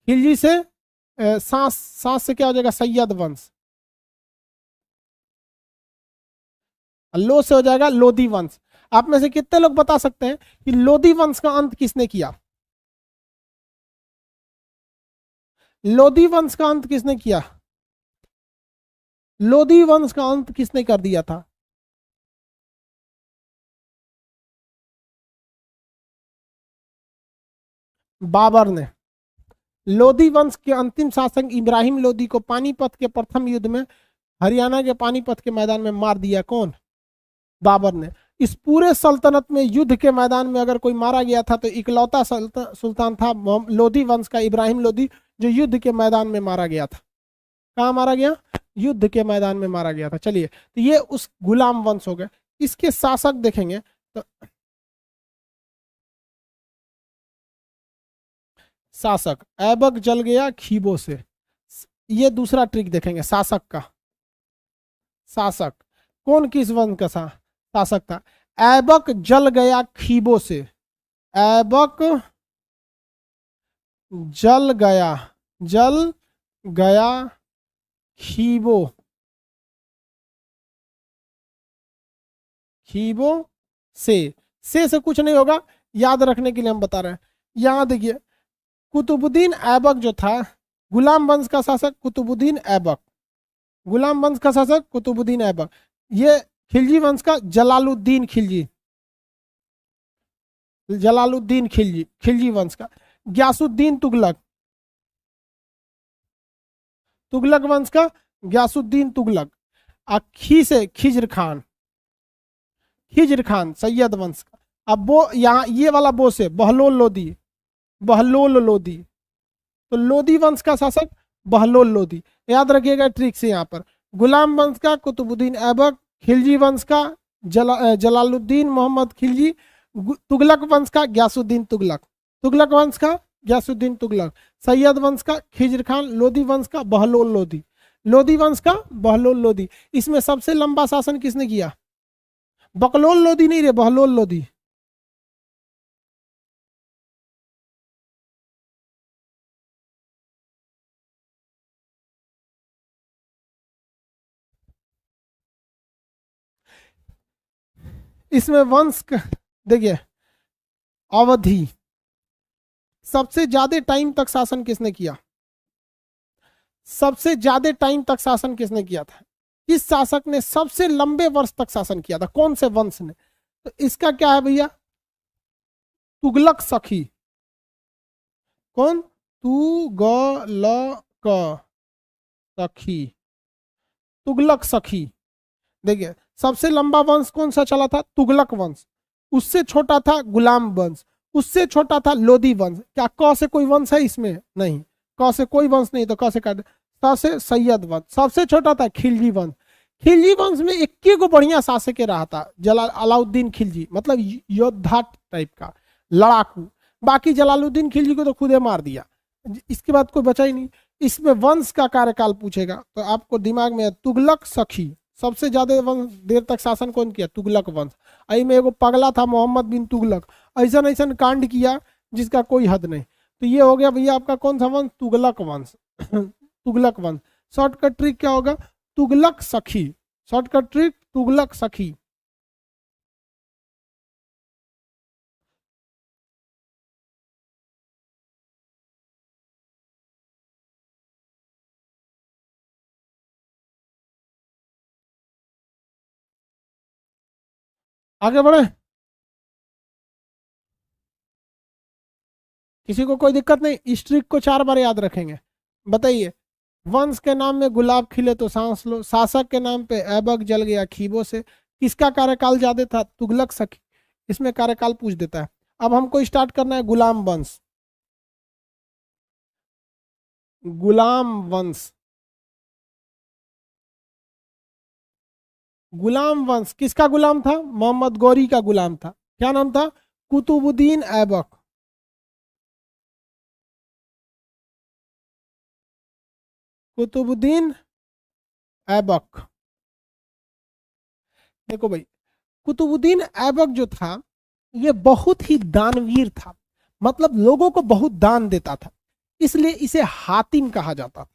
खिलजी से सांस, सांस से क्या हो जाएगा? सैयद वंश। लो से हो जाएगा लोधी वंश। आप में से कितने लोग बता सकते हैं कि लोधी वंश का अंत किसने किया? लोधी वंश का अंत किसने किया? लोधी वंश का अंत किसने कर दिया था? बाबर ने। लोधी वंश के अंतिम शासक इब्राहिम लोधी को पानीपत के प्रथम युद्ध में, हरियाणा के पानीपत के मैदान में मार दिया कौन? बाबर ने। इस पूरे सल्तनत में युद्ध के मैदान में अगर कोई मारा गया था तो इकलौता सुल्तान था लोधी वंश का इब्राहिम लोधी, जो युद्ध के मैदान में मारा गया था। कहाँ मारा गया? युद्ध के मैदान में मारा गया था। चलिए, तो ये उस गुलाम वंश हो गए। इसके शासक देखेंगे तो शासक, ऐबक जल गया खीबों से। ये दूसरा ट्रिक देखेंगे शासक का। शासक कौन, किस वंश का शासक था? ऐबक जल गया खीबों से। ऐबक जल गया, जल गया खीबो, खीबो से कुछ नहीं होगा, याद रखने के लिए हम बता रहे हैं। यहां देखिए, कुतुबुद्दीन ऐबक जो था, गुलाम वंश का शासक कुतुबुद्दीन ऐबक, गुलाम वंश का शासक कुतुबुद्दीन ऐबक। ये खिलजी वंश का जलालुद्दीन खिलजी, जलालुद्दीन खिलजी, खिलजी वंश का ग्यासुद्दीन तुगलक, तुगलक वंश का ग्यासुद्दीन तुगलक। खी से खिज्र खान, खिज्र खान सैयद वंश का। अब वो यहाँ ये वाला बो से बहलोल लोदी, बहलोल लोदी, तो लोदी वंश का शासक बहलोल लोदी। याद रखिएगा ट्रिक से यहाँ पर। गुलाम वंश का कुतुबुद्दीन ऐबक, खिलजी वंश का जलालुद्दीन मोहम्मद खिलजी, तुगलक वंश का गयासुद्दीन तुगलक, तुगलक वंश का गयासुद्दीन तुगलक, सैयद वंश का खिज्र खान, लोदी वंश का बहलोल लोदी, लोदी वंश का बहलोल लोदी। इसमें सबसे लंबा शासन किसने किया? बकलोल लोदी नहीं रे, बहलोल लोदी। इसमें वंश देखिए अवधि, सबसे ज्यादा टाइम तक शासन किसने किया? सबसे ज्यादा टाइम तक शासन किसने किया था? किस शासक ने सबसे लंबे वर्ष तक शासन किया था? कौन से वंश ने? तो इसका क्या है भैया? तुगलक सखी। कौन? तुगलक सखी, तुगलक सखी। देखिए सबसे लंबा वंश कौन सा चला था? तुगलक वंश। उससे छोटा था गुलाम वंश, उससे छोटा था लोदी वंश। क्या क से कोई वंश है इसमें? नहीं, क से कोई वंश नहीं, तो क से काट। स से सैयद वंश। सबसे छोटा था खिलजी वंश। खिलजी वंश में इक्के को बढ़िया शासक रहा था, अलाउद्दीन खिलजी, मतलब योद्धा टाइप का, लड़ाकू। बाकी जलालुद्दीन खिलजी को तो खुदे मार दिया, इसके बाद कोई बचा ही नहीं। इसमें वंश का कार्यकाल पूछेगा तो आपको दिमाग में तुगलक सखी, सबसे ज्यादा देर तक शासन कौन किया? तुगलक वंश। आई में एगो पगला था मोहम्मद बिन तुगलक, ऐसा ऐसा कांड किया जिसका कोई हद नहीं। तो ये हो गया भैया आपका कौन सा वंश? तुगलक वंश। तुगलक वंश। शॉर्टकट ट्रिक क्या होगा? तुगलक सखी। शॉर्टकट ट्रिक तुगलक सखी। आगे बढ़े, किसी को कोई दिक्कत नहीं? इस ट्रिक को 4 बार याद रखेंगे। बताइए, वंश के नाम में गुलाब खिले तो सांस लो, शासक के नाम पे ऐबक जल गया खीबों से, किसका कार्यकाल ज्यादा था? तुगलक सखी। इसमें कार्यकाल पूछ देता है। अब हमको स्टार्ट करना है गुलाम वंश। गुलाम वंश, गुलाम वंश किसका गुलाम था? मोहम्मद गौरी का गुलाम था। क्या नाम था? कुतुबुद्दीन ऐबक। कुतुबुद्दीन ऐबक। देखो भाई, कुतुबुद्दीन ऐबक जो था ये बहुत ही दानवीर था, मतलब लोगों को बहुत दान देता था, इसलिए इसे हातिम कहा जाता था।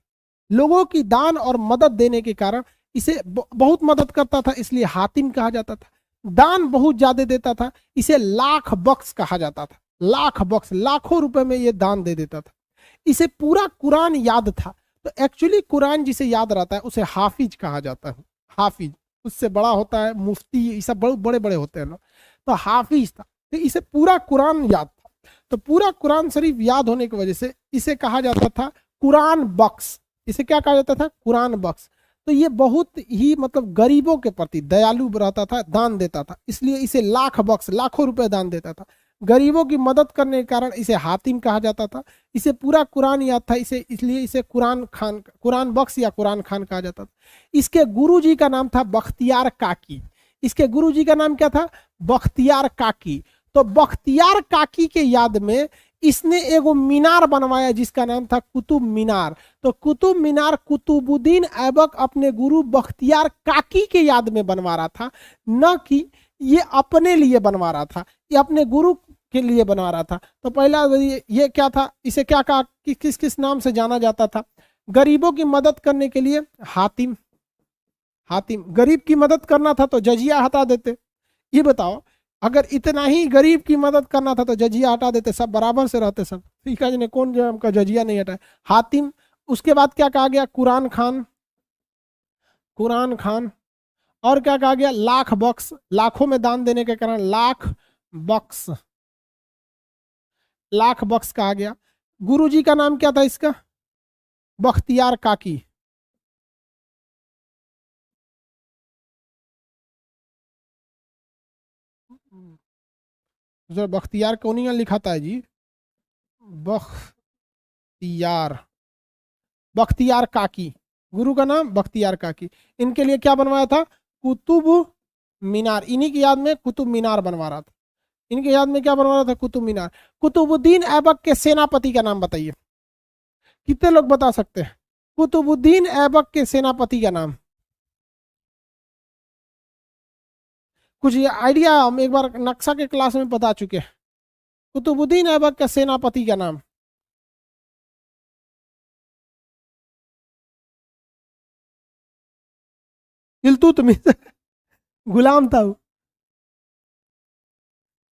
लोगों की दान और मदद देने के कारण इसे बहुत मदद करता था, इसलिए हातिम कहा जाता था। दान बहुत ज्यादा देता था, इसे लाख बख्श कहा जाता था। लाख बख्श, लाखों रुपए में ये दान दे देता था। इसे पूरा कुरान याद था, तो एक्चुअली कुरान जिसे याद रहता है उसे हाफिज कहा जाता है। हाफिज, उससे बड़ा होता है मुफ्ती, ये सब बहुत बड़े बड़े होते हैं ना, तो हाफिज था। तो इसे पूरा कुरान याद था, तो पूरा कुरान शरीफ याद होने की वजह से इसे कहा जाता था कुरान बख्श। इसे क्या कहा जाता था? कुरान बख्श। तो ये बहुत ही मतलब गरीबों के प्रति दयालु रहता था, दान देता था, इसलिए इसे लाख बख्श, लाखों रुपए दान देता था। गरीबों की मदद करने के कारण इसे हातिम कहा जाता था। इसे पूरा कुरान याद था, इसे इसलिए इसे कुरान खान, कुरान बख्श या कुरान खान कहा जाता था। इसके गुरुजी का नाम था बख्तियार काकी। इसके गुरुजी का नाम क्या था? बख्तियार काकी। तो बख्तियार काकी के याद में इसने एगो मीनार बनवाया जिसका नाम था कुतुब मीनार। तो कुतुब मीनार कुतुबुद्दीन ऐबक अपने गुरु बख्तियार काकी के याद में बनवा रहा था, न कि ये अपने लिए बनवा रहा था, ये अपने गुरु के लिए बनवा रहा था। तो पहला ये क्या था? इसे क्या कहा कि किस किस नाम से जाना जाता था? गरीबों की मदद करने के लिए हातिम। हातिम, गरीब की मदद करना था तो जजिया हटा देते। ये बताओ, अगर इतना ही गरीब की मदद करना था तो जजिया हटा देते, सब बराबर से रहते सब। ठीक है, कौन जो हमका जजिया नहीं हटाए? हातिम। उसके बाद क्या कहा गया? कुरान खान। कुरान खान। और क्या कहा गया? लाख बख्श, लाखों में दान देने के कारण लाख बख्श, लाख बख्श कहा गया। गुरुजी का नाम क्या था इसका? बख्तियार काकी। तो बख्तियार कौन लिखा था जी? बख्तियार, बख्तियार काकी, गुरु का नाम बख्तियार काकी। इनके लिए क्या बनवाया था? कुतुब मीनार। इन्हीं की याद में कुतुब मीनार बनवा रहा था। इनके याद में क्या बनवा रहा था? कुतुब मीनार। कुतुबुद्दीन ऐबक के सेनापति का नाम बताइए, कितने लोग बता सकते हैं? कुतुबुद्दीन ऐबक के सेनापति का नाम कुछ आइडिया? हम एक बार नक्शा के क्लास में बता चुके हैं। कुतुबुद्दीन ऐबक के सेनापति का नाम इल्तुतमिश। गुलाम था वो।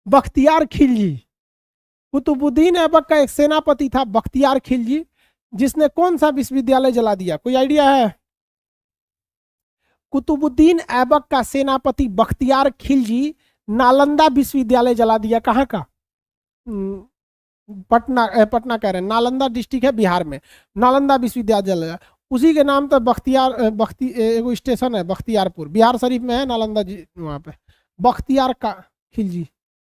बख्तियार खिलजी, कुतुबुद्दीन ऐबक का एक सेनापति था बख्तियार खिलजी, जिसने कौन सा विश्वविद्यालय जला दिया? कोई आइडिया है? कुतुबुद्दीन ऐबक का सेनापति बख्तियार खिलजी नालंदा विश्वविद्यालय जला दिया। कहाँ का? पटना, पटना कह रहे हैं, नालंदा डिस्ट्रिक्ट है बिहार में, नालंदा विश्वविद्यालय जला। उसी के नाम पर बख्तियार एगो स्टेशन है बख्तियारपुर, बिहार शरीफ में है नालंदा जी, वहाँ पे बख्तियार का खिलजी।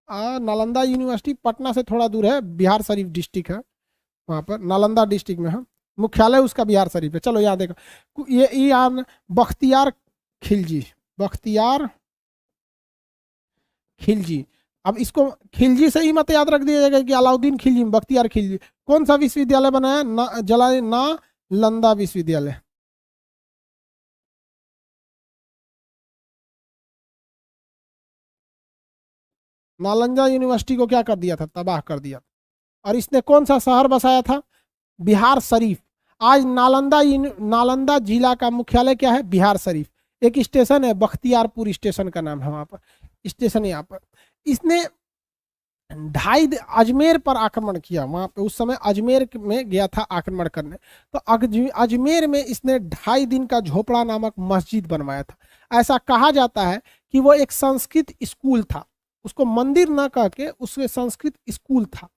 नालंदा यूनिवर्सिटी पटना से थोड़ा दूर है, बिहार शरीफ डिस्ट्रिक्ट है वहाँ पर, नालंदा डिस्ट्रिक्ट में है, मुख्यालय उसका बिहार शरीफ है। चलो याद देखो, ये बख्तियार खिलजी, बख्तियार खिलजी। अब इसको खिलजी से ही मत याद रख दिया जाएगा कि अलाउद्दीन खिलजी, बख्तियार खिलजी। कौन सा विश्वविद्यालय बनाया? जलाए नालंदा विश्वविद्यालय। नालंदा यूनिवर्सिटी को क्या कर दिया था? तबाह कर दिया। और इसने कौन सा शहर बसाया था? बिहार शरीफ। आज नालंदा जिला का मुख्यालय क्या है? बिहार शरीफ। एक स्टेशन है बख्तियारपुर, स्टेशन का नाम है वहां पर, स्टेशन यहाँ पर। इसने अजमेर पर आक्रमण किया, वहां पे उस समय अजमेर में गया था आक्रमण करने। तो अजमेर में इसने 2.5 दिन का झोपड़ा नामक मस्जिद बनवाया था। ऐसा कहा जाता है कि वो एक संस्कृत स्कूल था, उसको मंदिर ना कह के उसके संस्कृत स्कूल था।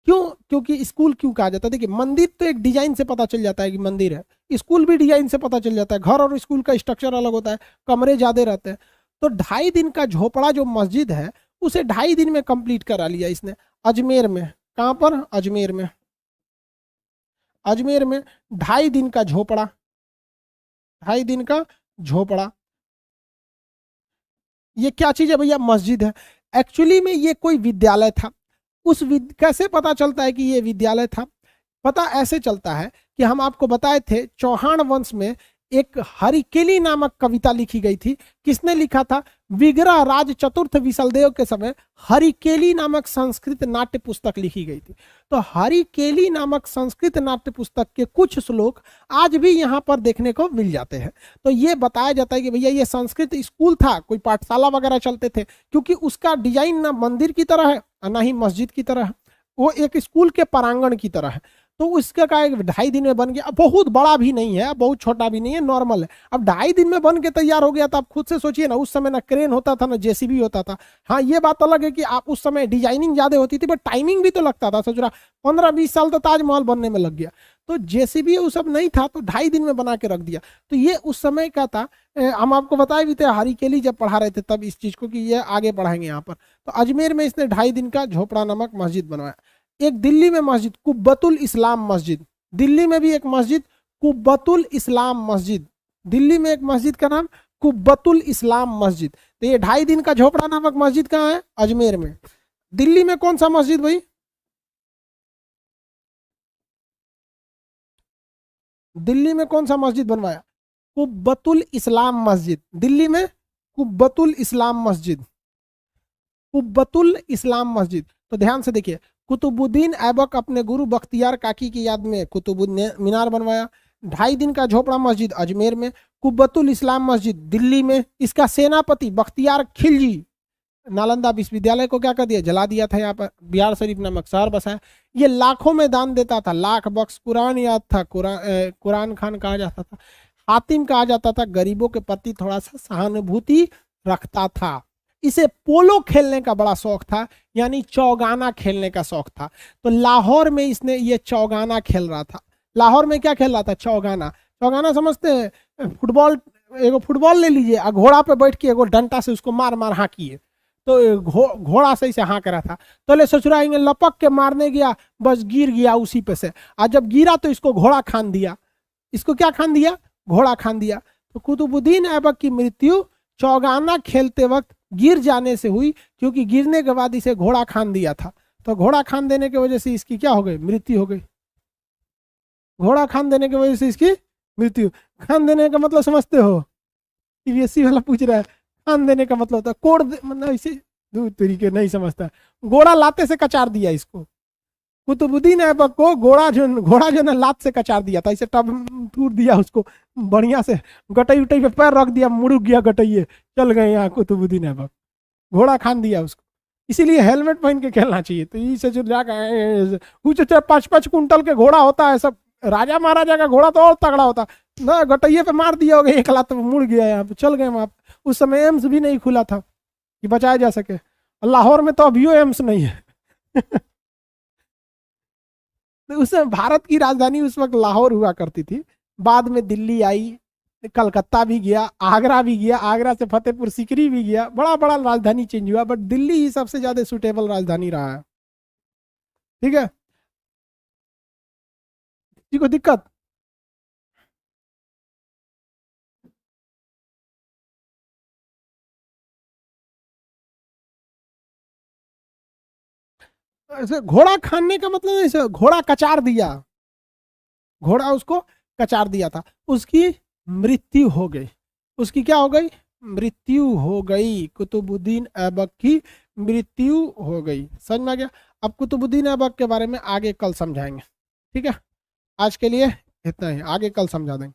क्यों? क्योंकि स्कूल क्यों कहा जाता है? देखिए, मंदिर तो एक डिजाइन से पता चल जाता है कि मंदिर है, स्कूल भी डिजाइन से पता चल जाता है। घर और स्कूल का स्ट्रक्चर अलग होता है, कमरे ज्यादा रहते हैं। तो 2.5 दिन का झोपड़ा जो मस्जिद है उसे 2.5 दिन में कंप्लीट करा लिया इसने अजमेर में। कहां पर? अजमेर में। अजमेर में 2.5 दिन का झोपड़ा, 2.5 दिन का झोपड़ा। ये क्या चीज है भैया? मस्जिद है। एक्चुअली में ये कोई विद्यालय था। कैसे पता चलता है कि ये विद्यालय था? पता ऐसे चलता है कि हम आपको बताए थे चौहान वंश में एक हरिकेली नामक कविता लिखी गई थी। किसने लिखा था? विग्रह राज चतुर्थ विशलदेव के समय हरिकेली नामक संस्कृत नाट्य पुस्तक लिखी गई थी। तो हरिकेली नामक संस्कृत नाट्य पुस्तक के कुछ श्लोक आज भी यहाँ पर देखने को मिल जाते हैं। तो ये बताया जाता है कि भैया ये संस्कृत स्कूल था, कोई पाठशाला वगैरह चलते थे, क्योंकि उसका डिजाइन ना मंदिर की तरह है और ना ही मस्जिद की तरह है, वो एक स्कूल के प्रांगण की तरह है। तो उसका का 2.5 दिन में बन गया। अब बहुत बड़ा भी नहीं है, बहुत छोटा भी नहीं है, नॉर्मल है। अब 2.5 दिन में बन के तैयार हो गया। तो आप खुद से सोचिए ना, उस समय ना क्रेन होता था ना जेसीबी होता था। हाँ, ये बात अलग है कि आप उस समय डिजाइनिंग ज्यादा होती थी, बट टाइमिंग भी तो लगता था। सोच रहा 15-20 साल तो ताजमहल बनने में लग गया। तो जेसीबी वो सब नहीं था, तो 2.5 दिन में बना के रख दिया। तो ये उस समय का था। हम आपको बताए भी थे हरिकेली जब पढ़ा रहे थे तब इस चीज को, कि ये आगे पढ़ाएंगे यहाँ पर। तो अजमेर में इसने 2.5 दिन का झोपड़ा नामक मस्जिद बनवाया। एक दिल्ली में मस्जिद, कुब्बतुल इस्लाम मस्जिद। दिल्ली में भी एक मस्जिद कुब्बतुल इस्लाम मस्जिद, दिल्ली में एक मस्जिद का नाम कुब्बतुल इस्लाम मस्जिद। तो ये 2.5 दिन का झोपड़ा नामक मस्जिद कहाँ है? अजमेर में। दिल्ली में कौन सा मस्जिद भाई? दिल्ली में कौन सा मस्जिद बनवाया? कुब्बतुल इस्लाम मस्जिद। दिल्ली में कुब्बतुल इस्लाम मस्जिद, कुब्बतुल इस्लाम मस्जिद। तो ध्यान से देखिए, कुतुबुद्दीन ऐबक अपने गुरु बख्तियार काकी की याद में कुतुबुद्दीन मीनार बनवाया। 2.5 दिन का झोपड़ा मस्जिद अजमेर में, कुब्बतुल इस्लाम मस्जिद दिल्ली में। इसका सेनापति बख्तियार खिलजी नालंदा विश्वविद्यालय को क्या कर दिया? जला दिया था। यहाँ पर बिहार शरीफ नामक शहर बसाया। ये लाखों में दान देता था, लाख बख्श। कुरान याद था, कुरान खान कहा जाता था, हातिम कहा जाता था। गरीबों के प्रति थोड़ा सा सहानुभूति रखता था। इसे पोलो खेलने का बड़ा शौक था, यानी चौगाना खेलने का शौक था। तो लाहौर में इसने ये चौगाना खेल रहा था। लाहौर में क्या खेल रहा था? चौगाना। चौगाना समझते हैं? फुटबॉल, एगो फुटबॉल ले लीजिए, घोड़ा पे बैठ के एगो डंटा से उसको मार मार हाँकिए, तो घोड़ा सही से हाँक रहा था, तो ससुराएंगे लपक के मारने गया, बस गिर गया उसी पे से। आज जब गिरा तो इसको घोड़ा खान दिया। इसको क्या खान दिया? घोड़ा खान दिया। तो कुतुबुद्दीन ऐबक की मृत्यु चौगाना खेलते वक्त गिर जाने से हुई, क्योंकि गिरने के बाद इसे घोड़ा खान दिया था। तो घोड़ा खान देने की वजह से इसकी क्या हो गई? मृत्यु हो गई। घोड़ा खान देने की वजह से इसकी मृत्यु। खान देने का मतलब समझते हो? सीबीएसई वाला पूछ रहा है, खान देने का मतलब होता है कोड़, मतलब इसे दो तरीके नहीं समझता। घोड़ा लाते से कचार दिया इसको। कुतुबुद्दीन ऐबक को घोड़ा जो ना लात से कचार दिया था, इसे टब टूट दिया उसको बढ़िया से, गटई उटई पे पैर रख दिया, मुड़क गया गटइये, चल गए यहाँ कुतुबुद्दीन ऐबक, घोड़ा खान दिया उसको। इसीलिए हेलमेट पहन के खेलना चाहिए। तो इसे जो जाकर 5-5 कुंटल के घोड़ा होता है, सब राजा महाराजा का घोड़ा तो और तगड़ा होता ना, गटइये पे मार दिया होगा एक लात, मुड़ गया, यहाँ पे चल गए वहां। उस समय एम्स भी नहीं खुला था कि बचाया जा सके। लाहौर में तो अभी एम्स नहीं है। तो उस समय भारत की राजधानी उस वक्त लाहौर हुआ करती थी। बाद में दिल्ली आई, कलकत्ता भी गया, आगरा भी गया, आगरा से फतेहपुर सीकरी भी गया, बड़ा बड़ा राजधानी चेंज हुआ, बट दिल्ली ही सबसे ज्यादा सुटेबल राजधानी रहा है। ठीक है, किसी को दिक्कत? ऐसे घोड़ा खाने का मतलब ऐसे घोड़ा कचार दिया, घोड़ा उसको कचार दिया था, उसकी मृत्यु हो गई। उसकी क्या हो गई? मृत्यु हो गई। कुतुबुद्दीन ऐबक की मृत्यु हो गई। समझ में आ गया? अब कुतुबुद्दीन ऐबक के बारे में आगे कल समझाएंगे। ठीक है, आज के लिए इतना ही, आगे कल समझा देंगे।